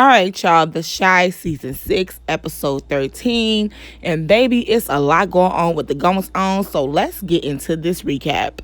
All right, y'all, The Shy Season 6, Episode 13. And baby, it's a lot going on with the goings on, so let's get into this recap.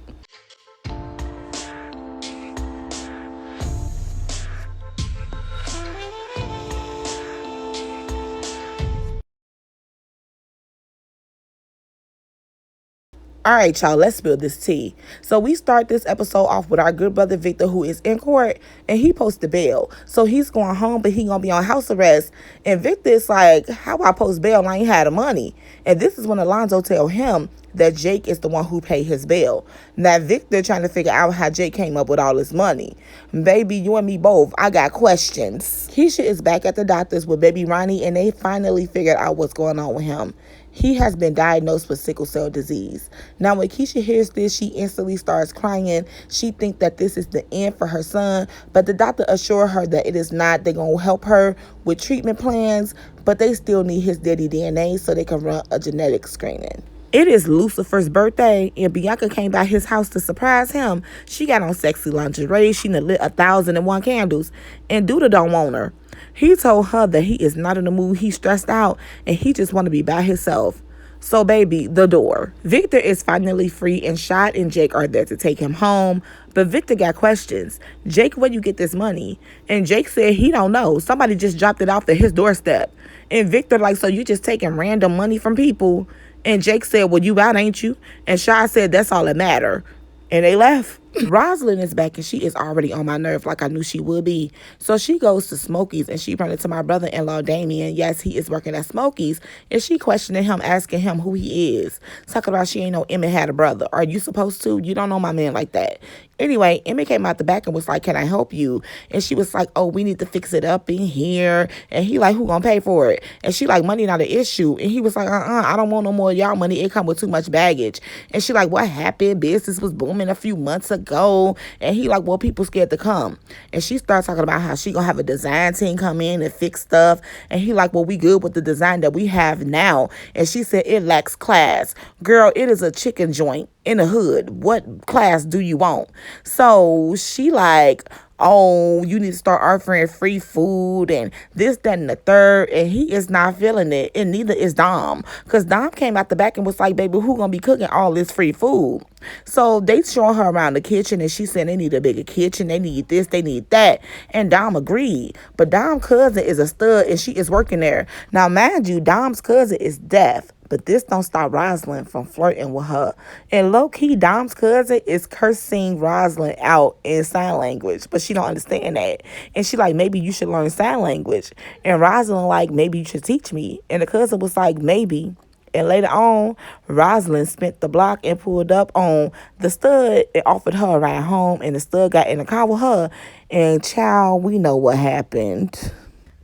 All right, y'all, let's spill this tea. So we start this episode off with our good brother Victor, who is in court, and he posted bail. So he's going home, but he gonna be on house arrest. And Victor is like, how I post bail and I ain't had the money? And this is when Alonzo tell him that Jake is the one who paid his bail. Now Victor trying to figure out how Jake came up with all this money. Baby, you and me both, I got questions. Keisha is back at the doctor's with baby Ronnie, and they finally figured out what's going on with him. He has been diagnosed with sickle cell disease. Now, when Keisha hears this, she instantly starts crying. She thinks that this is the end for her son, but the doctor assured her that it is not. They're going to help her with treatment plans, but they still need his daddy DNA so they can run a genetic screening. It is Lucifer's birthday, and Bianca came by his house to surprise him. She got on sexy lingerie. She done lit 1,001 candles, and Douda don't want her. He told her that he is not in the mood, he's stressed out, and he just want to be by himself. So, baby, the door. Victor is finally free, and Shad and Jake are there to take him home. But Victor got questions. Jake, where you get this money? And Jake said he don't know. Somebody just dropped it off at his doorstep. And Victor like, so you just taking random money from people? And Jake said, well, you out, ain't you? And Shad said, that's all that matter. And they left. Rosalind is back, and she is already on my nerve like I knew she would be. So she goes to Smokey's, and she runs into my brother-in-law, Damien. Yes, he is working at Smokey's. And she questioning him, asking him who he is. Talking about she ain't know Emmett had a brother. Are you supposed to? You don't know my man like that. Anyway, Emmett came out the back and was like, can I help you? And she was like, oh, we need to fix it up in here. And he like, who gonna pay for it? And she like, money not an issue. And he was like, I don't want no more of y'all money. It come with too much baggage. And she like, what happened? Business was booming a few months ago. And he like, well, people scared to come. And she starts talking about how she gonna have a design team come in and fix stuff. And he like, well, we good with the design that we have now. And she said, it lacks class. Girl, it is a chicken joint in the hood. What class do you want? So she like, oh, you need to start offering free food and this, that, and the third. And he is not feeling it. And neither is Dom. Because Dom came out the back and was like, baby, who gonna be cooking all this free food? So they showing her around the kitchen, and she said they need a bigger kitchen. They need this, they need that. And Dom agreed. But Dom's cousin is a stud, and she is working there. Now, mind you, Dom's cousin is deaf. But this don't stop Rosalind from flirting with her. And low-key, Dom's cousin is cursing Rosalind out in sign language. But she don't understand that. And she like, maybe you should learn sign language. And Rosalind like, maybe you should teach me. And the cousin was like, maybe. And later on, Rosalind spent the block and pulled up on the stud and offered her a ride home. And the stud got in the car with her. And child, we know what happened.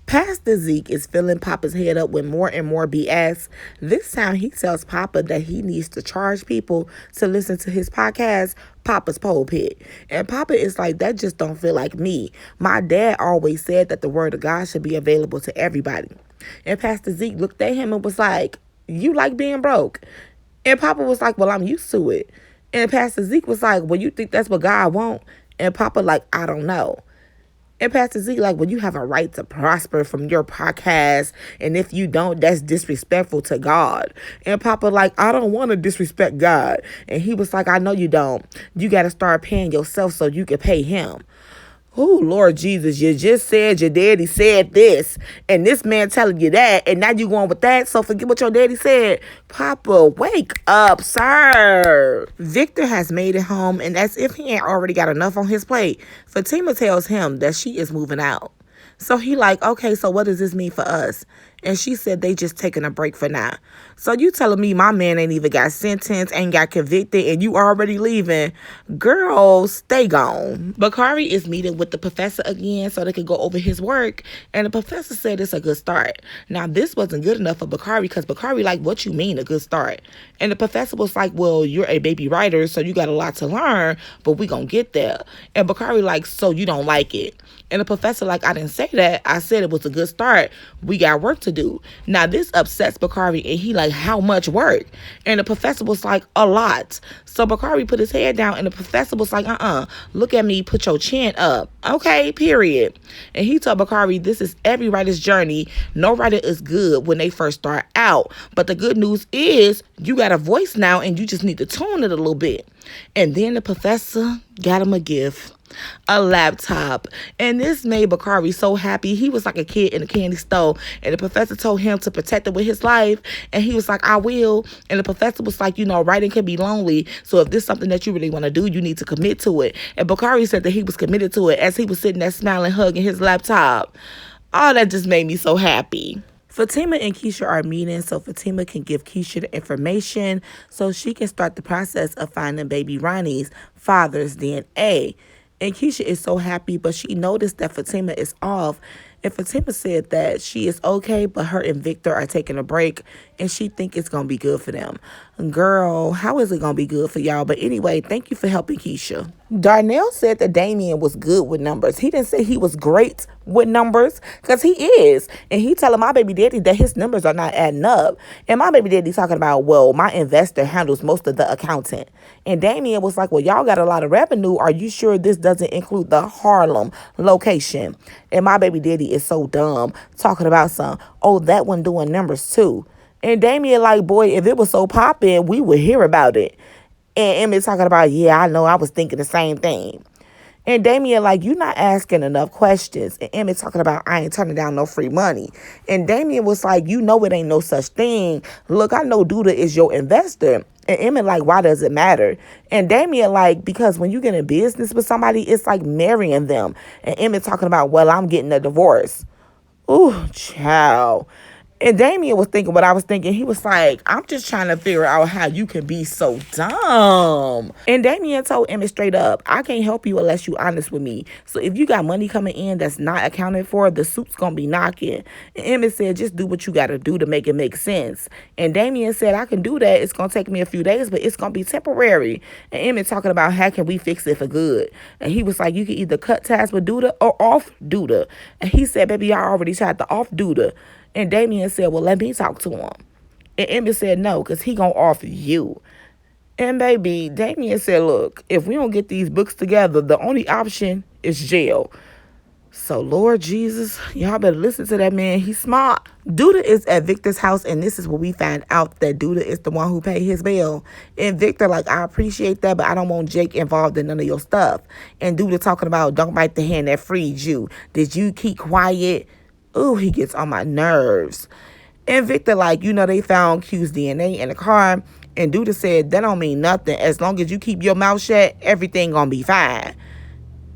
Pastor Zeke is filling Papa's head up with more and more BS. This time he tells Papa that he needs to charge people to listen to his podcast, Papa's Pulpit. And Papa is like, that just don't feel like me. My dad always said that the word of God should be available to everybody. And Pastor Zeke looked at him and was like, you like being broke? And Papa was like, well, I'm used to it. And Pastor Zeke was like, well, you think that's what God want? And Papa like, I don't know. And Pastor Z like, well, you have a right to prosper from your podcast. And if you don't, that's disrespectful to God. And Papa like, I don't want to disrespect God. And he was like, I know you don't. You got to start paying yourself so you can pay him. Oh, Lord Jesus, you just said your daddy said this, and this man telling you that, and now you going with that, so forget what your daddy said. Papa, wake up, sir. Victor has made it home, and as if he ain't already got enough on his plate, Fatima tells him that she is moving out. So he like, okay, so what does this mean for us? And she said they just taking a break for now. So you telling me my man ain't even got sentenced, ain't got convicted, and you already leaving? Girl, stay gone. Bakari is meeting with the professor again so they could go over his work. And the professor said it's a good start. Now, this wasn't good enough for Bakari because Bakari like, what you mean a good start? And the professor was like, well, you're a baby writer, so you got a lot to learn, but we gonna get there. And Bakari like, so you don't like it? And the professor like, I didn't say that. I said it was a good start. We got work to to do. Now this upsets Bakari, and he like, how much work? And the professor was like, a lot. So Bakari put his head down, and the professor was like, look at me, put your chin up. Okay, period. And he told Bakari, this is every writer's journey. No writer is good when they first start out. But the good news is you got a voice now, and you just need to tune it a little bit. And then the professor got him a gift. A laptop. And this made Bakari so happy. He was like a kid in a candy store, and the professor told him to protect it with his life, and he was like, I will. And the professor was like, writing can be lonely, so if this is something that you really want to do, you need to commit to it. And Bakari said that he was committed to it as he was sitting there smiling, hugging his laptop. Oh, that just made me so happy. Fatima and Keisha are meeting so Fatima can give Keisha the information so she can start the process of finding baby Ronnie's father's DNA. And Keisha is so happy, but she noticed that Fatima is off. And Fatima said that she is okay, but her and Victor are taking a break, and she think it's going to be good for them. Girl, how is it going to be good for y'all? But anyway, thank you for helping Keisha. Darnell said that Damien was good with numbers. He didn't say he was great with numbers, because he is. And he telling my baby daddy that his numbers are not adding up. And my baby daddy talking about, well, my investor handles most of the accounting. And Damien was like, well, y'all got a lot of revenue. Are you sure this doesn't include the Harlem location? And my baby daddy is so dumb, talking about that one doing numbers too. And Damien like, boy, if it was so popping, we would hear about it. And Emmett talking about, yeah, I know, I was thinking the same thing. And Damien like, you not asking enough questions. And Emmett talking about, I ain't turning down no free money. And Damien was like, it ain't no such thing. Look, I know Douda is your investor. And Emmett like, why does it matter? And Damien like, because when you get in business with somebody, it's like marrying them. And Emmett talking about, well, I'm getting a divorce. Ooh, child. And Damien was thinking what I was thinking. He was like, I'm just trying to figure out how you can be so dumb. And Damien told Emmett straight up, I can't help you unless you honest with me. So if you got money coming in that's not accounted for, the soup's going to be knocking. And Emmett said, just do what you got to do to make it make sense. And Damien said, I can do that. It's going to take me a few days, but it's going to be temporary. And Emmett talking about, how can we fix it for good? And he was like, you can either cut ties with Douda or off Douda. And he said, baby, I already tried to off Douda. And Damien said, well, let me talk to him. And Emmett said, no, because he going to offer you. And baby, Damien said, look, if we don't get these books together, the only option is jail. So, Lord Jesus, y'all better listen to that man. He's smart. Douda is at Victor's house, and this is where we find out that Douda is the one who paid his bill. And Victor like, I appreciate that, but I don't want Jake involved in none of your stuff. And Douda talking about, don't bite the hand that freed you. Did you keep quiet? Ooh, he gets on my nerves. And Victor like, they found Q's DNA in the car. And Douda said, that don't mean nothing. As long as you keep your mouth shut, everything gonna be fine.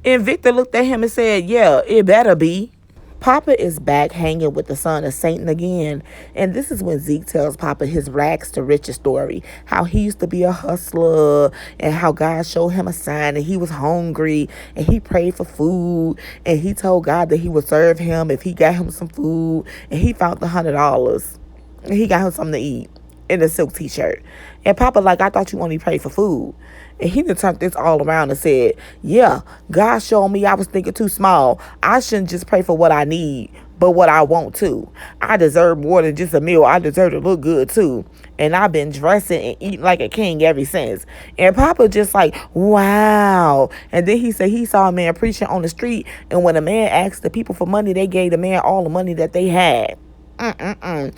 And Victor looked at him and said, yeah, it better be. Papa is back hanging with the son of Satan again. And this is when Zeke tells Papa his rags to riches story. How he used to be a hustler and how God showed him a sign and he was hungry and he prayed for food. And he told God that he would serve him if he got him some food. And he found the $100. And he got him something to eat in a silk t-shirt. And Papa like, I thought you only prayed for food. And he done turned this all around and said, yeah, God showed me I was thinking too small. I shouldn't just pray for what I need, but what I want too. I deserve more than just a meal. I deserve to look good too. And I've been dressing and eating like a king ever since. And Papa just like, wow. And then he said he saw a man preaching on the street. And when a man asked the people for money, they gave the man all the money that they had. And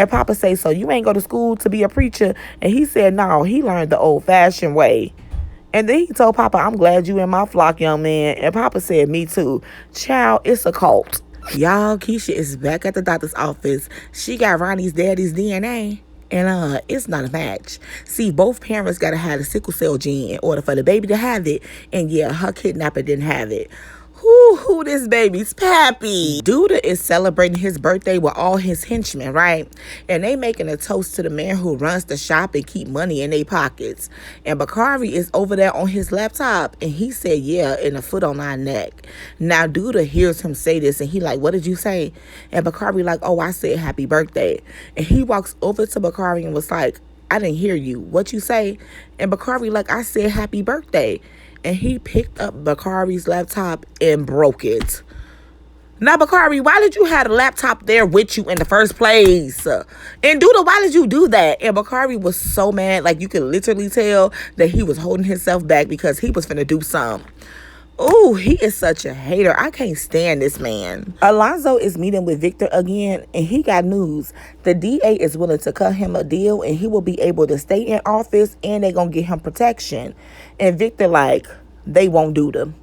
Papa say, so you ain't go to school to be a preacher? And he said, no, he learned the old-fashioned way. And then he told Papa, I'm glad you in my flock, young man. And Papa said, me too. Child, it's a cult. Y'all, Keisha is back at the doctor's office. She got Ronnie's daddy's DNA. And it's not a match. See, both parents got to have the sickle cell gene in order for the baby to have it. And yeah, her kidnapper didn't have it. Who this baby's pappy? Douda is celebrating his birthday with all his henchmen, right? And they making a toast to the man who runs the shop and keep money in their pockets. And Bakari is over there on his laptop. And he said, yeah, and a foot on our neck. Now, Douda hears him say this. And he like, what did you say? And Bakari like, oh, I said happy birthday. And he walks over to Bakari and was like, I didn't hear you. What you say? And Bakari like, I said happy birthday. And he picked up Bakari's laptop and broke it. Now, Bakari, why did you have the laptop there with you in the first place? And Douda, why did you do that? And Bakari was so mad. Like, you could literally tell that he was holding himself back because he was finna do something. Ooh, he is such a hater. I can't stand this man. Alonzo is meeting with Victor again, and he got news. The DA is willing to cut him a deal, and he will be able to stay in office, and they gonna get him protection. And Victor like, they won't do them.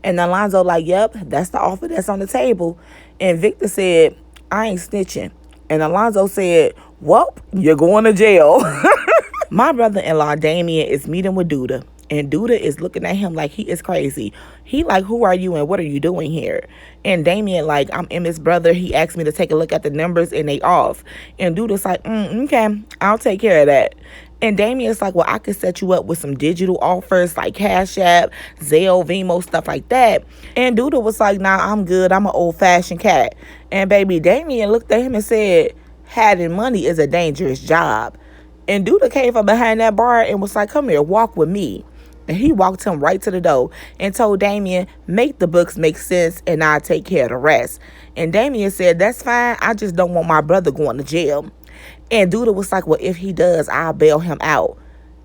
And Alonzo like, yep, that's the offer that's on the table. And Victor said, I ain't snitching. And Alonzo said, well, you're going to jail. My brother-in-law, Damien, is meeting with Douda. And Douda is looking at him like he is crazy. He like, who are you and what are you doing here? And Damien like, I'm Emmett's brother. He asked me to take a look at the numbers and they off. And Douda's like, okay, I'll take care of that. And Damien's like, well, I could set you up with some digital offers like Cash App, Zelle, Venmo, stuff like that. And Douda was like, nah, I'm good. I'm an old-fashioned cat. And baby, Damien looked at him and said, having money is a dangerous job. And Douda came from behind that bar and was like, come here, walk with me. And he walked him right to the door and told Damien, make the books make sense and I'll take care of the rest. And Damien said, that's fine. I just don't want my brother going to jail. And Douda was like, well, if he does, I'll bail him out.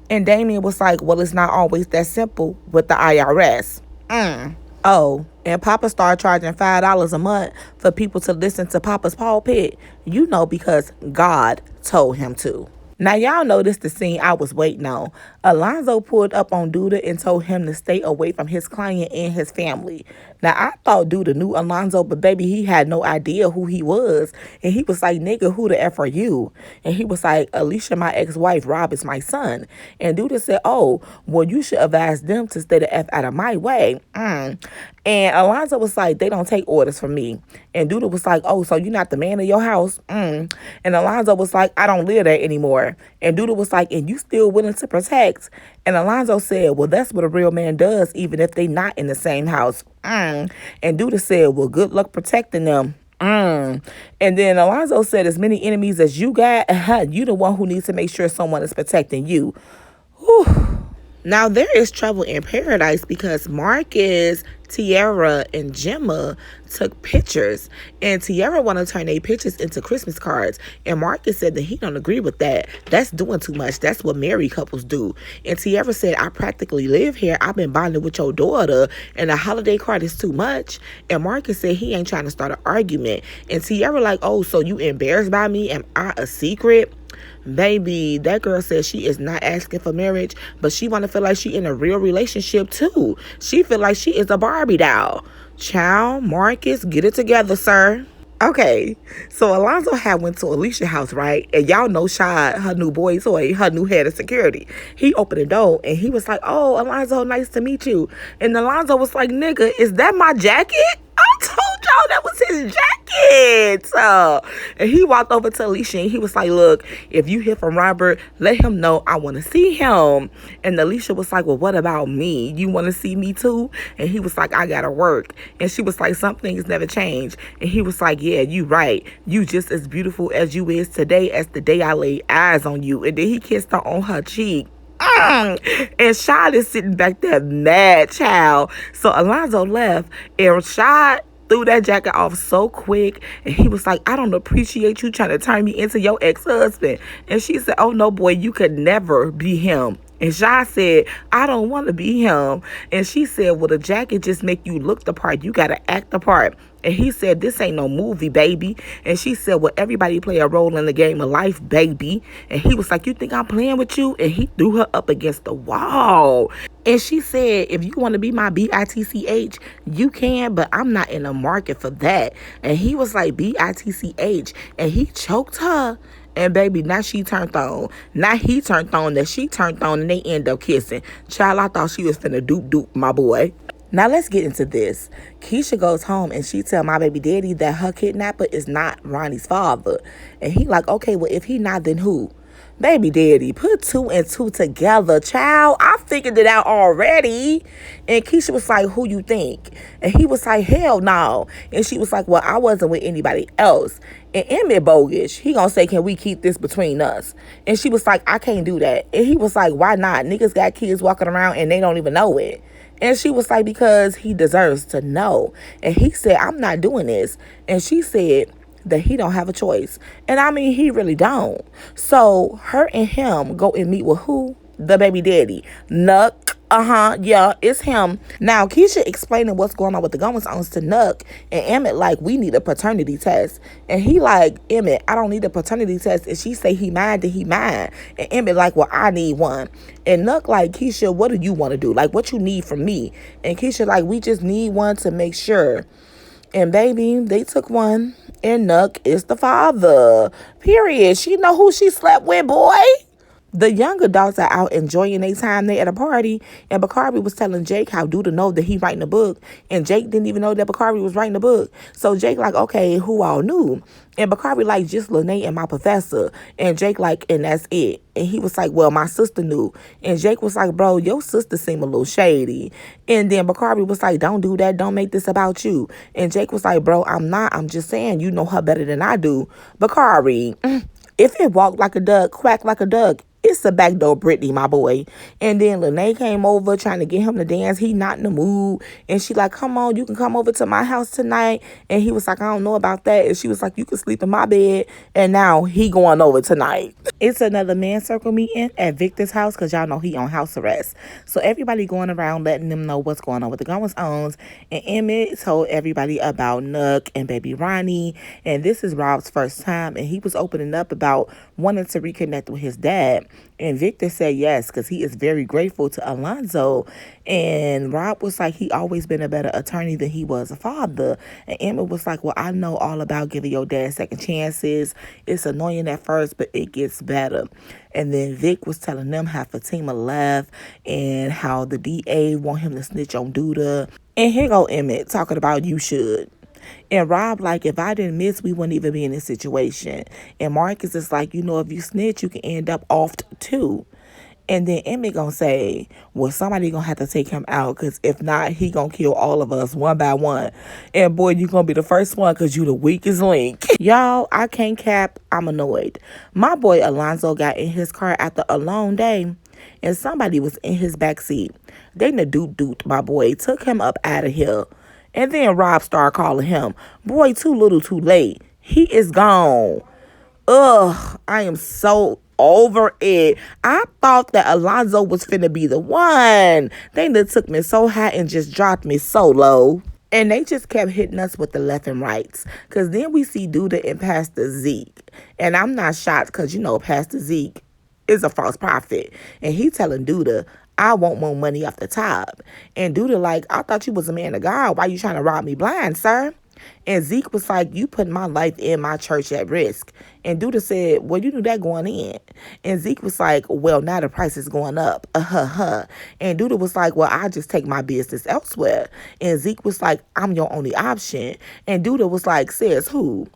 And Damien was like, well, it's not always that simple with the IRS. Oh, and Papa started charging $5 a month for people to listen to Papa's pulpit. You know, because God told him to. Now, y'all know this the scene I was waiting on. Alonzo pulled up on Douda and told him to stay away from his client and his family. Now, I thought Douda knew Alonzo, but baby, he had no idea who he was. And he was like, nigga, who the F are you? And he was like, Alicia, my ex-wife, Rob is my son. And Douda said, oh, well, you should advise them to stay the F out of my way. And Alonzo was like, they don't take orders from me. And Douda was like, oh, so you're not the man of your house? And Alonzo was like, I don't live there anymore. And Douda was like, and you still willing to protect? And Alonzo said, well, that's what a real man does, even if they not in the same house. And Douda said, well, good luck protecting them. And then Alonzo said, as many enemies as you got, you the one who needs to make sure someone is protecting you. Whew. Now, there is trouble in paradise because Marcus, Tiara, and Gemma took pictures. And Tiara want to turn their pictures into Christmas cards. And Marcus said that he don't agree with that. That's doing too much. That's what married couples do. And Tiara said, I practically live here. I've been bonding with your daughter. And a holiday card is too much. And Marcus said he ain't trying to start an argument. And Tiara like, oh, so you embarrassed by me? Am I a secret? Baby, that girl says she is not asking for marriage, but she want to feel like she in a real relationship too. She feel like she is a Barbie doll. Child, Marcus, get it together, sir. Okay, so Alonzo had went to Alicia's house, right? And y'all know Shad, her new boy toy, her new head of security. He opened the door and he was like, oh, Alonzo, nice to meet you. And Alonzo was like, nigga, is that my jacket? I told y'all that was his jacket. And he walked over to Alicia and he was like, look, if you hear from Robert, let him know I want to see him. And Alicia was like, well, what about me? You want to see me too? And he was like, I got to work. And she was like, some things never change. And he was like, yeah, you right. You just as beautiful as you is today as the day I laid eyes on you. And then he kissed her on her cheek. And Shad is sitting back there mad, child. So Alonzo left and Shad threw that jacket off so quick. And he was like, I don't appreciate you trying to turn me into your ex-husband. And she said, oh no, boy, you could never be him. And Shad said, I don't want to be him. And she said, well, the jacket just make you look the part. You got to act the part. And he said, this ain't no movie, baby. And she said, well, everybody play a role in the game of life, baby. And he was like, you think I'm playing with you? And he threw her up against the wall. And she said, if you want to be my bitch, you can, but I'm not in the market for that. And he was like, bitch. And he choked her. And baby, now she turned on. Now he turned on, that she turned on, and they end up kissing. Child, I thought she was finna doop, my boy. Now let's get into this. Keisha goes home and she tell my baby daddy that her kidnapper is not Ronnie's father. And he like, okay, well, if he not, then who? Baby daddy, put 2 and 2 together, child. I figured it out already. And Keisha was like, who you think? And he was like, hell no. And she was like, well, I wasn't with anybody else. And Emmett bogus. He gonna say, can we keep this between us? And she was like, I can't do that. And he was like, why not? Niggas got kids walking around and they don't even know it. And she was like, because he deserves to know. And he said, I'm not doing this. And she said that he don't have a choice. And I mean, he really don't. So her and him go and meet with who? The baby daddy. Nuck. Yeah, it's him. Now, Keisha explaining what's going on with the goings ons to Nuck, and Emmett like, we need a paternity test. And he like, Emmett, I don't need a paternity test. And she say he mine, then he mine. And Emmett like, well, I need one. And Nuck like, Keisha, what do you want to do? Like, what you need from me? And Keisha like, we just need one to make sure. And baby, they took one, and Nuck is the father. Period. She know who she slept with, boy. The young adults are out enjoying their time there at a party, and Bakari was telling Jake how Douda know that he writing a book, and Jake didn't even know that Bakari was writing a book. So Jake like, okay, who all knew? And Bakari like, just Lene and my professor. And Jake like, and that's it. And he was like, well, my sister knew. And Jake was like, bro, your sister seemed a little shady. And then Bakari was like, don't do that. Don't make this about you. And Jake was like, bro, I'm not. I'm just saying you know her better than I do. Bakari, if it walked like a duck, quacked like a duck, it's a backdoor Brittany, my boy. And then Lene came over trying to get him to dance. He not in the mood. And she like, come on, you can come over to my house tonight. And he was like, I don't know about that. And she was like, you can sleep in my bed. And now he going over tonight. It's another man circle meeting at Victor's house because y'all know he on house arrest. So everybody going around letting them know what's going on with the goings ons. And Emmett told everybody about Nuck and baby Ronnie. And this is Rob's first time. And he was opening up about wanting to reconnect with his dad. And Victor said yes, because he is very grateful to Alonzo. And Rob was like, he always been a better attorney than he was a father. And Emma was like, well, I know all about giving your dad second chances. It's annoying at first, but it gets better. And then Vic was telling them how Fatima left and how the DA want him to snitch on Douda. And here go Emmett talking about you should. And Rob like, if I didn't miss, we wouldn't even be in this situation. And Marcus is like, if you snitch, you can end up off too. And then Emmett gonna say, well, somebody gonna have to take him out, because if not, he gonna kill all of us one by one. And boy, you gonna be the first one because you the weakest link. Y'all, I can't cap. I'm annoyed. My boy Alonzo got in his car after a long day, and somebody was in his backseat. They doot my boy, took him up out of here. And then Rob started calling him, boy, too little, too late. He is gone. Ugh, I am so over it. I thought that Alonzo was finna be the one. They done took me so high and just dropped me so low. And they just kept hitting us with the left and rights. Because then we see Douda and Pastor Zeke. And I'm not shocked because, Pastor Zeke is a false prophet. And he telling Douda, I want more money off the top. And Douda like, I thought you was a man of God. Why you trying to rob me blind, sir? And Zeke was like, you put my life and my church at risk. And Douda said, well, you knew that going in. And Zeke was like, well, now the price is going up. And Douda was like, well, I'll just take my business elsewhere. And Zeke was like, I'm your only option. And Douda was like, says who?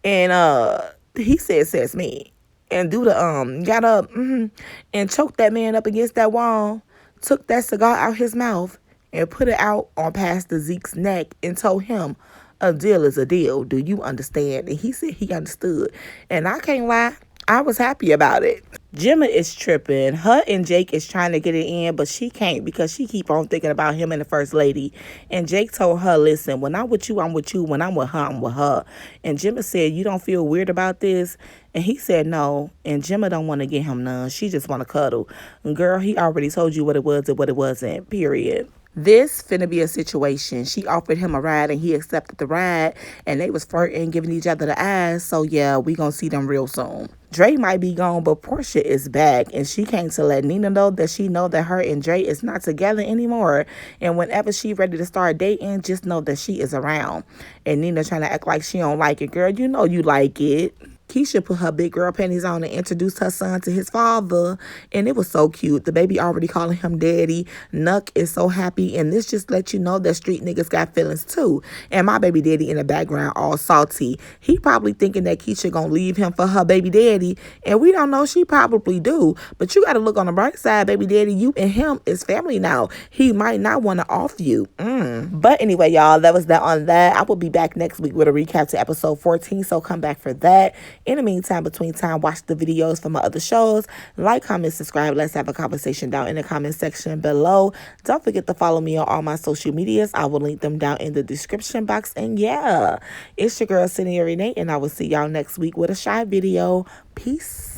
And he says me. And Douda got up and choked that man up against that wall, took that cigar out his mouth, and put it out on Pastor Zeke's neck and told him, a deal is a deal. Do you understand? And he said he understood. And I can't lie, I was happy about it. Gemma is tripping. Her and Jake is trying to get it in, but she can't because she keep on thinking about him and the first lady. And Jake told her, listen, when I'm with you, I'm with you. When I'm with her, I'm with her. And Gemma said, you don't feel weird about this? And he said no. And Gemma don't want to get him none. She just want to cuddle. And girl, he already told you what it was and what it wasn't, period. This finna be a situation. She offered him a ride and he accepted the ride, and they was flirting, giving each other the eyes. So yeah, we gonna see them real soon. Dre might be gone, but Portia is back, and she came to let Nina know that she know that her and Dre is not together anymore. And whenever she ready to start dating, just know that she is around. And Nina trying to act like she don't like it. Girl, you know you like it. Keisha put her big girl panties on and introduced her son to his father. And it was so cute. The baby already calling him daddy. Nuck is so happy. And this just lets you know that street niggas got feelings too. And my baby daddy in the background all salty. He probably thinking that Keisha gonna leave him for her baby daddy. And we don't know, she probably do. But you gotta look on the bright side, baby daddy. You and him is family now. He might not want to off you. But anyway, y'all, that was that on that. I will be back next week with a recap to episode 14. So come back for that. In the meantime, between time, watch the videos for my other shows. Like, comment, subscribe. Let's have a conversation down in the comment section below. Don't forget to follow me on all my social medias. I will link them down in the description box. And yeah, it's your girl, Senior Renee, and I will see y'all next week with a shy video. Peace.